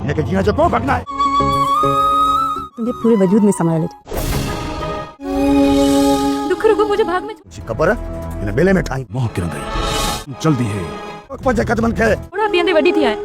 लेकिन जीना जो को भगना है मुझे पूरे वजूद में समाया लेते दुख रुको मुझे भाग में जी कबर इन बेले में ठाई मोह किरण दई जल्दी है पंज कदमन के थोड़ा पींदे वडी थी आहे।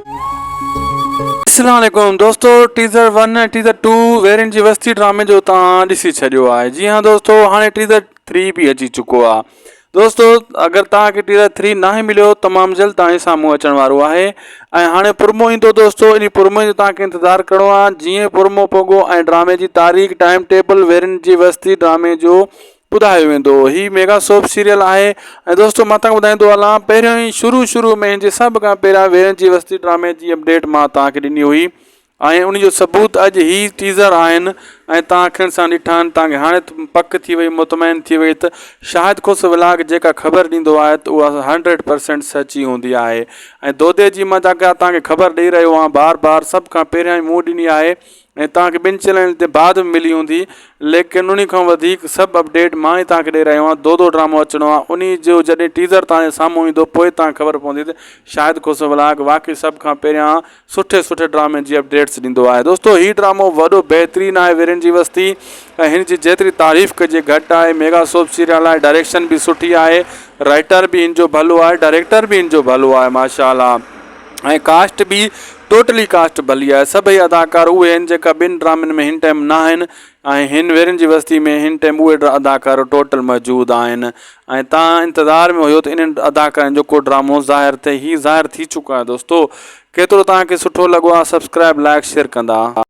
अस्सलाम वालेकुम दोस्तों, टीज़र 1 ऐं टीज़र 2 वेरिएंट जी वस्ती ड्रामे जो तव्हां ॾिसी छॾियो आहे। जी हाँ दोस्तों, हाणे टीज़र 3 भी अची चुको आहे। दोस्तों अगर तव्हांखे टीज़र 3 नाहे मिलियो तमामु जल्द तव्हांजे साम्हूं अचण वारो आहे ऐं हाणे पुरमो ईंदो दोस्तों। इन पुरमे जो तव्हांखे इंतज़ारु करिणो आहे। जीअं पुरमो पोगो ऐं ड्रामे जी तारीख़ टाइम टेबल वेरिएंट जी वस्ती ड्रामे जो ॿुधायो वेंदो। ही मेगा सोप सीरियल आहे ऐं दोस्तों मां तव्हांखे ॿुधाईंदो हलां, पहिरियों ई शुरू में हिन जे सभ खां पहिरियां वेरिएंट जी वस्ती ड्रामे जी अपडेट मां तव्हांखे ॾिनी हुई ऐं उन जो सबूत अॼु ही टीज़र आहिनि ऐं तव्हां अखियुनि सां ॾिठा आहिनि। तव्हांखे हाणे पक थी वई, मुतमैन थी वई त शाहिद खुस व्लॉग जेका ख़बर ॾींदो आहे त उहा 100% सची हूंदी आहे। ऐं दोदे जी मां तव्हांखे ख़बर ॾेई रहियो आहियां बार सभ खां पहिरियां ई मूं ॾिनी आहे ऐं तव्हांखे 2 चैनल ते बाद में मिली हूंदी, लेकिन उन खां वधीक सभु अपडेट मां ई तव्हांखे ॾेई रहियो आहियां। दो ड्रामो अचिणो आहे, उन जो जॾहिं टीज़र तव्हांजे साम्हूं ईंदो पोइ तव्हांखे ख़बर पवंदी त शाहिद खुस व्लॉग वाक़ई सभ खां पहिरियां सुठे ड्रामे जी अपडेट्स ॾींदो आहे। दोस्तों ही ड्रामो वॾो बहितरीनु आहे वेरिएंट जी वस्ती ऐं हिन जी जेतिरी तारीफ़ कजे घटि आहे। मेगा सोप सीरियल आहे, डायरेक्शन बि सुठी आहे, राइटर बि हिन जो भलो आहे, डायरेक्टर बि हिन जो भलो आहे माशाअल्लाह। ऐं कास्ट बि टोटली कास्ट भली आहे। सभई अदाकार उहे आहिनि जेका 2 ड्रामनि में हिन टाइम न आहिनि ऐं हिन वेरिएंट जी वस्ती में हिन टाइम उहे अदाकार टोटल मौजूदु आहिनि ऐं तव्हां इंतज़ार में हुयो त इन्हनि अदाकारनि जो को ड्रामो ज़ाहिर थिए। ही ज़ाहिर थी चुको आहे। दोस्तों केतिरो तव्हांखे सुठो लॻो आहे, सब्सक्राइब लाइक शेयर कंदा।